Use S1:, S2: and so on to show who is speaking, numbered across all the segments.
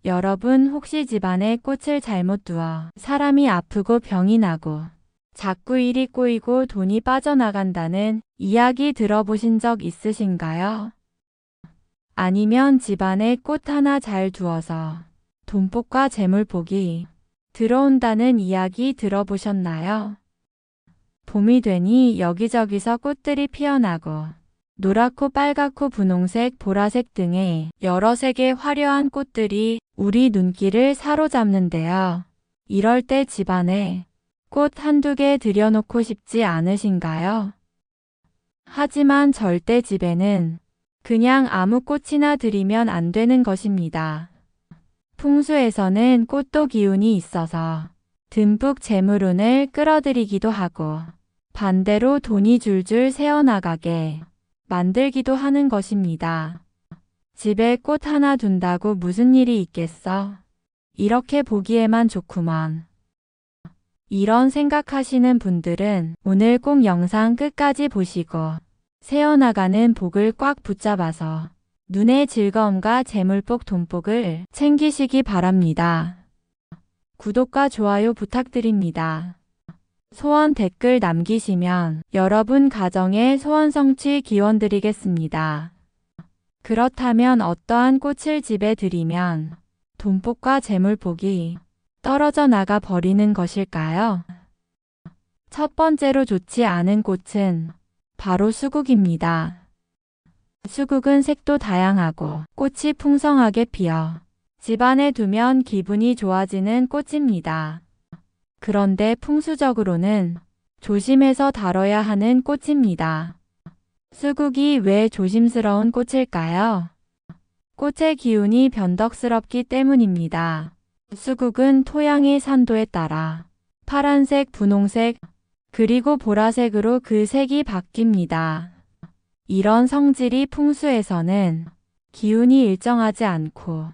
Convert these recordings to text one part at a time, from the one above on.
S1: 여러분 혹시 집안에 꽃을 잘못 두어 사람이 아프고 병이 나고 자꾸 일이 꼬이고 돈이 빠져나간다는 이야기 들어보신 적 있으신가요? 아니면 집안에 꽃 하나 잘 두어서 돈복과 재물복이 들어온다는 이야기 들어보셨나요? 봄이 되니 여기저기서 꽃들이 피어나고 노랗고 빨갛고 분홍색, 보라색 등의 여러 색의 화려한 꽃들이 우리 눈길을 사로잡는데요. 이럴 때 집안에 꽃 한두 개 들여놓고 싶지 않으신가요? 하지만 절대 집에는 그냥 아무 꽃이나 들이면 안 되는 것입니다. 풍수에서는 꽃도 기운이 있어서 듬뿍 재물운을 끌어들이기도 하고 반대로 돈이 줄줄 새어나가게 만들기도 하는 것입니다. 집에 꽃 하나 둔다고 무슨 일이 있겠어? 이렇게 보기에만 좋구먼. 이런 생각하시는 분들은 오늘 꼭 영상 끝까지 보시고 새어나가는 복을 꽉 붙잡아서 눈의 즐거움과 재물복, 돈복을 챙기시기 바랍니다. 구독과 좋아요 부탁드립니다. 소원 댓글 남기시면 여러분 가정의 소원 성취 기원 드리겠습니다. 그렇다면 어떠한 꽃을 집에 들이면 돈복과 재물복이 떨어져 나가 버리는 것일까요? 첫 번째로 좋지 않은 꽃은 바로 수국입니다. 수국은 색도 다양하고 꽃이 풍성하게 피어 집안에 두면 기분이 좋아지는 꽃입니다. 그런데 풍수적으로는 조심해서 다뤄야 하는 꽃입니다. 수국이 왜 조심스러운 꽃일까요? 꽃의 기운이 변덕스럽기 때문입니다. 수국은 토양의 산도에 따라 파란색, 분홍색, 그리고 보라색으로 그 색이 바뀝니다. 이런 성질이 풍수에서는 기운이 일정하지 않고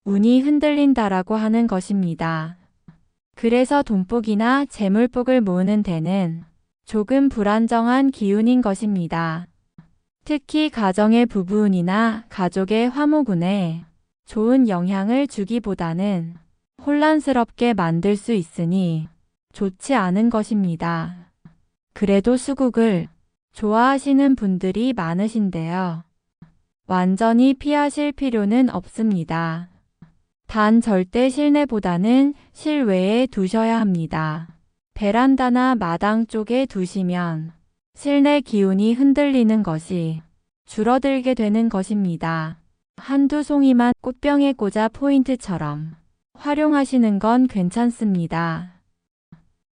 S1: 운이 흔들린다라고 하는 것입니다. 그래서 돈복이나 재물복을 모으는 데는 조금 불안정한 기운인 것입니다. 특히 가정의 부부운이나 가족의 화목운에 좋은 영향을 주기보다는 혼란스럽게 만들 수 있으니 좋지 않은 것입니다. 그래도 수국을 좋아하시는 분들이 많으신데요. 완전히 피하실 필요는 없습니다. 단 절대 실내보다는 실외에 두셔야 합니다. 베란다나 마당 쪽에 두시면 실내 기운이 흔들리는 것이 줄어들게 되는 것입니다. 한두 송이만 꽃병에 꽂아 포인트처럼 활용하시는 건 괜찮습니다.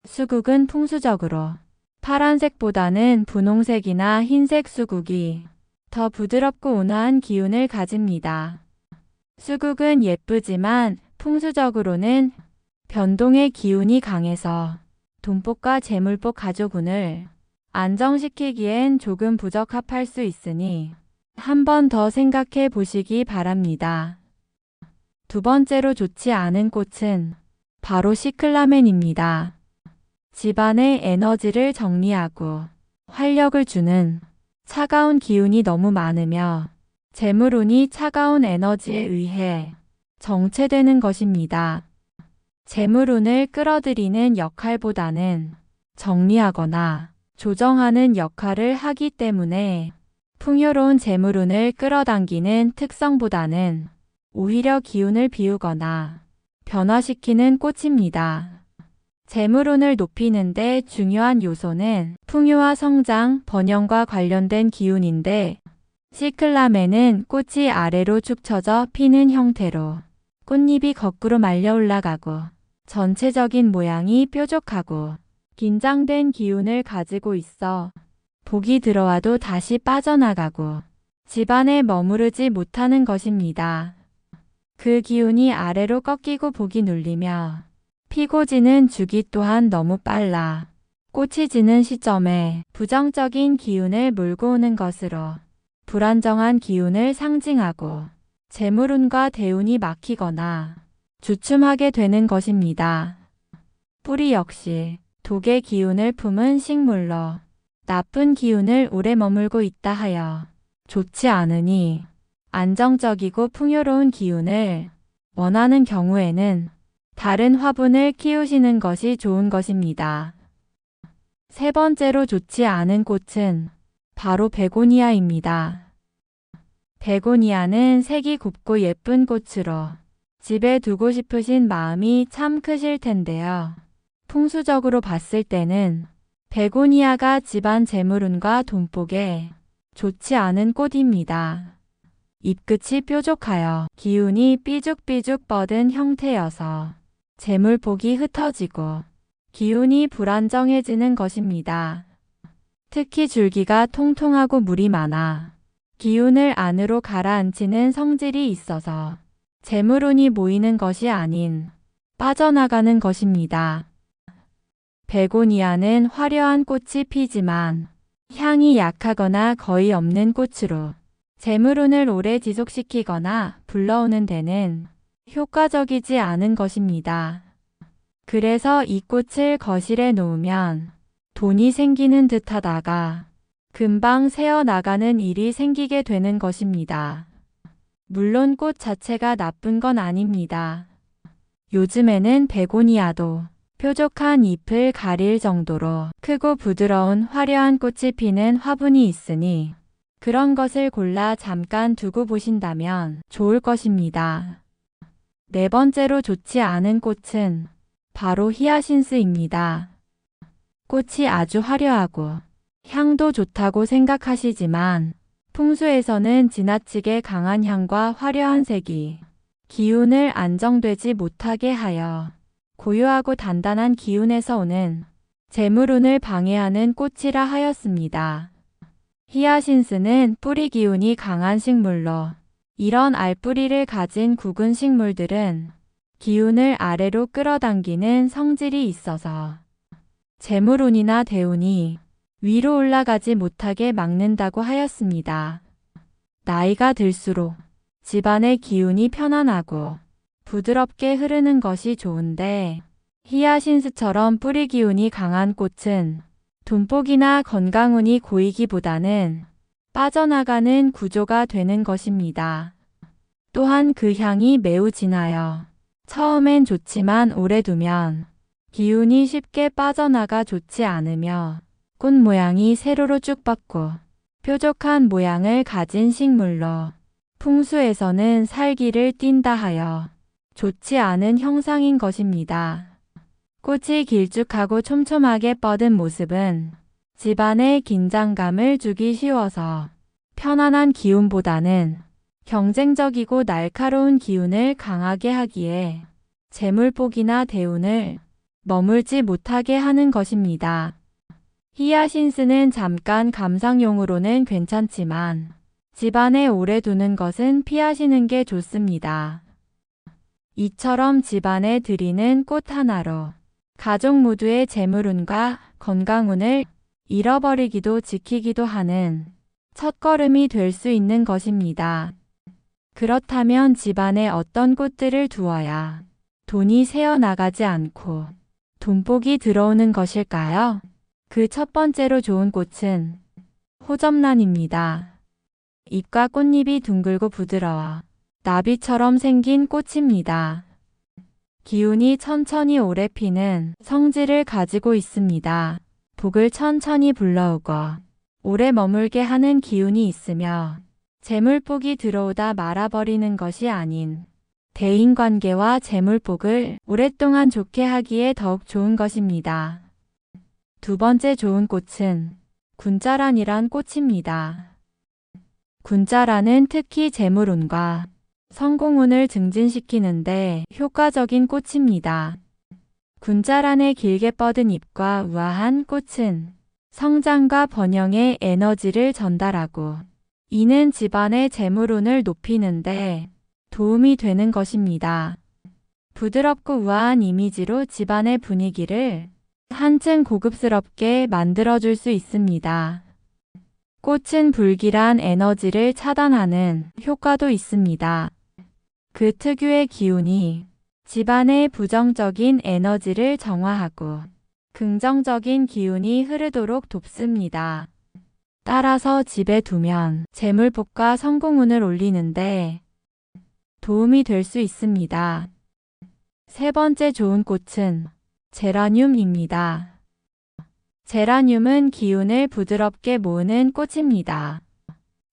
S1: 수국은 풍수적으로 파란색보다는 분홍색이나 흰색 수국이 더 부드럽고 온화한 기운을 가집니다. 수국은 예쁘지만 풍수적으로는 변동의 기운이 강해서 돈복과 재물복 가족운을 안정시키기엔 조금 부적합할 수 있으니 한 번 더 생각해 보시기 바랍니다. 두 번째로 좋지 않은 꽃은 바로 시클라멘입니다. 집안의 에너지를 정리하고 활력을 주는 차가운 기운이 너무 많으며 재물운이 차가운 에너지에 의해 정체되는 것입니다. 재물운을 끌어들이는 역할보다는 정리하거나 조정하는 역할을 하기 때문에 풍요로운 재물운을 끌어당기는 특성보다는 오히려 기운을 비우거나 변화시키는 꽃입니다. 재물운을 높이는 데 중요한 요소는 풍요와 성장, 번영과 관련된 기운인데 시클라멘은 꽃이 아래로 축 처져 피는 형태로 꽃잎이 거꾸로 말려 올라가고 전체적인 모양이 뾰족하고 긴장된 기운을 가지고 있어 복이 들어와도 다시 빠져나가고 집안에 머무르지 못하는 것입니다. 그 기운이 아래로 꺾이고 복이 눌리며 피고 지는 주기 또한 너무 빨라 꽃이 지는 시점에 부정적인 기운을 몰고 오는 것으로 불안정한 기운을 상징하고 재물운과 대운이 막히거나 주춤하게 되는 것입니다. 뿌리 역시 독의 기운을 품은 식물로 나쁜 기운을 오래 머물고 있다 하여 좋지 않으니 안정적이고 풍요로운 기운을 원하는 경우에는 다른 화분을 키우시는 것이 좋은 것입니다. 세 번째로 좋지 않은 꽃은 바로 베고니아입니다. 베고니아는 색이 곱고 예쁜 꽃으로 집에 두고 싶으신 마음이 참 크실 텐데요. 풍수적으로 봤을 때는 베고니아가 집안 재물운과 돈복에 좋지 않은 꽃입니다. 잎끝이 뾰족하여 기운이 삐죽삐죽 뻗은 형태여서 재물복이 흩어지고 기운이 불안정해지는 것입니다. 특히 줄기가 통통하고 물이 많아 기운을 안으로 가라앉히는 성질이 있어서 재물운이 모이는 것이 아닌 빠져나가는 것입니다. 베고니아는 화려한 꽃이 피지만 향이 약하거나 거의 없는 꽃으로 재물운을 오래 지속시키거나 불러오는 데는 효과적이지 않은 것입니다. 그래서 이 꽃을 거실에 놓으면 돈이 생기는 듯 하다가 금방 새어나가는 일이 생기게 되는 것입니다. 물론 꽃 자체가 나쁜 건 아닙니다. 요즘에는 베고니아도 뾰족한 잎을 가릴 정도로 크고 부드러운 화려한 꽃이 피는 화분이 있으니 그런 것을 골라 잠깐 두고 보신다면 좋을 것입니다. 네 번째로 좋지 않은 꽃은 바로 히아신스입니다. 꽃이 아주 화려하고 향도 좋다고 생각하시지만 풍수에서는 지나치게 강한 향과 화려한 색이 기운을 안정되지 못하게 하여 고요하고 단단한 기운에서 오는 재물운을 방해하는 꽃이라 하였습니다. 히아신스는 뿌리 기운이 강한 식물로 이런 알뿌리를 가진 굵은 식물들은 기운을 아래로 끌어당기는 성질이 있어서 재물운이나 대운이 위로 올라가지 못하게 막는다고 하였습니다. 나이가 들수록 집안의 기운이 편안하고 부드럽게 흐르는 것이 좋은데 히아신스처럼 뿌리 기운이 강한 꽃은 돈복이나 건강운이 고이기보다는 빠져나가는 구조가 되는 것입니다. 또한 그 향이 매우 진하여 처음엔 좋지만 오래 두면 기운이 쉽게 빠져나가 좋지 않으며 꽃 모양이 세로로 쭉 뻗고 뾰족한 모양을 가진 식물로 풍수에서는 살기를 띈다 하여 좋지 않은 형상인 것입니다. 꽃이 길쭉하고 촘촘하게 뻗은 모습은 집안에 긴장감을 주기 쉬워서 편안한 기운보다는 경쟁적이고 날카로운 기운을 강하게 하기에 재물복이나 대운을 머물지 못하게 하는 것입니다. 히아신스는 잠깐 감상용으로는 괜찮지만 집안에 오래 두는 것은 피하시는 게 좋습니다. 이처럼 집안에 들이는 꽃 하나로 가족 모두의 재물운과 건강운을 잃어버리기도 지키기도 하는 첫걸음이 될 수 있는 것입니다. 그렇다면 집안에 어떤 꽃들을 두어야 돈이 새어나가지 않고 돈복이 들어오는 것일까요? 그 첫 번째로 좋은 꽃은 호접란입니다. 잎과 꽃잎이 둥글고 부드러워 나비처럼 생긴 꽃입니다. 기운이 천천히 오래 피는 성질을 가지고 있습니다. 복을 천천히 불러오고 오래 머물게 하는 기운이 있으며 재물복이 들어오다 말아버리는 것이 아닌 대인관계와 재물복을 오랫동안 좋게 하기에 더욱 좋은 것입니다. 두 번째 좋은 꽃은 군자란이란 꽃입니다. 군자란은 특히 재물운과 성공운을 증진시키는데 효과적인 꽃입니다. 군자란의 길게 뻗은 잎과 우아한 꽃은 성장과 번영의 에너지를 전달하고 이는 집안의 재물운을 높이는데 도움이 되는 것입니다. 부드럽고 우아한 이미지로 집안의 분위기를 한층 고급스럽게 만들어줄 수 있습니다. 꽃은 불길한 에너지를 차단하는 효과도 있습니다. 그 특유의 기운이 집안의 부정적인 에너지를 정화하고 긍정적인 기운이 흐르도록 돕습니다. 따라서 집에 두면 재물복과 성공운을 올리는데 도움이 될 수 있습니다. 세 번째 좋은 꽃은 제라늄입니다. 제라늄은 기운을 부드럽게 모으는 꽃입니다.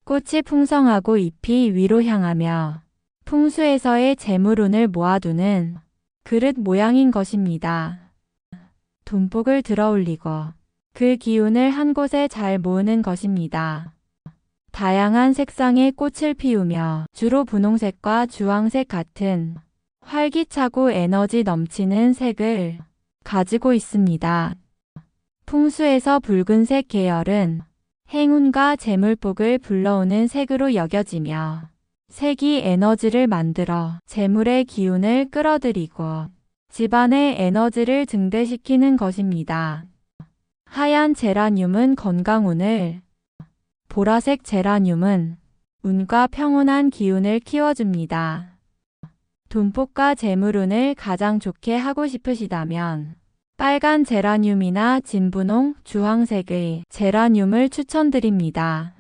S1: 꽃이 풍성하고 잎이 위로 향하며 풍수에서의 재물운을 모아두는 그릇 모양인 것입니다. 돈복을 들어올리고 그 기운을 한 곳에 잘 모으는 것입니다. 다양한 색상의 꽃을 피우며 주로 분홍색과 주황색 같은 활기차고 에너지 넘치는 색을 가지고 있습니다. 풍수에서 붉은색 계열은 행운과 재물복을 불러오는 색으로 여겨지며 색이 에너지를 만들어 재물의 기운을 끌어들이고 집안의 에너지를 증대시키는 것입니다. 하얀 제라늄은 건강운을, 보라색 제라늄은 운과 평온한 기운을 키워줍니다. 돈복과 재물운을 가장 좋게 하고 싶으시다면 빨간 제라늄이나 진분홍, 주황색의 제라늄을 추천드립니다.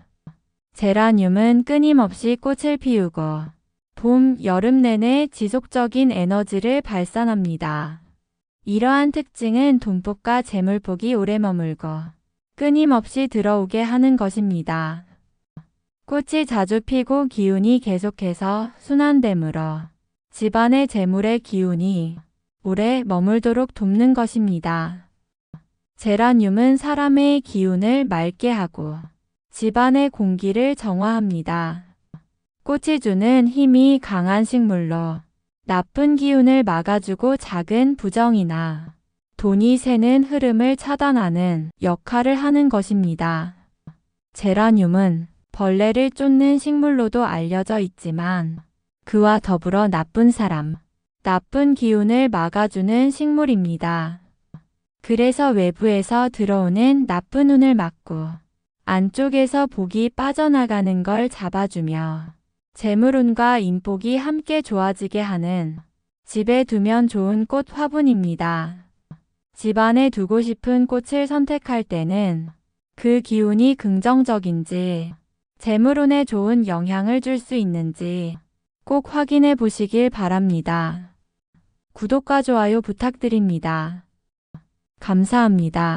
S1: 제라늄은 끊임없이 꽃을 피우고 봄, 여름 내내 지속적인 에너지를 발산합니다. 이러한 특징은 돈복과 재물복이 오래 머물고 끊임없이 들어오게 하는 것입니다. 꽃이 자주 피고 기운이 계속해서 순환되므로 집안의 재물의 기운이 오래 머물도록 돕는 것입니다. 제라늄은 사람의 기운을 맑게 하고 집안의 공기를 정화합니다. 꽃이 주는 힘이 강한 식물로 나쁜 기운을 막아주고 작은 부정이나 돈이 새는 흐름을 차단하는 역할을 하는 것입니다. 제라늄은 벌레를 쫓는 식물로도 알려져 있지만 그와 더불어 나쁜 사람, 나쁜 기운을 막아주는 식물입니다. 그래서 외부에서 들어오는 나쁜 운을 막고 안쪽에서 복이 빠져나가는 걸 잡아주며 재물운과 인복이 함께 좋아지게 하는 집에 두면 좋은 꽃 화분입니다. 집안에 두고 싶은 꽃을 선택할 때는 그 기운이 긍정적인지 재물운에 좋은 영향을 줄 수 있는지 꼭 확인해 보시길 바랍니다. 구독과 좋아요 부탁드립니다. 감사합니다.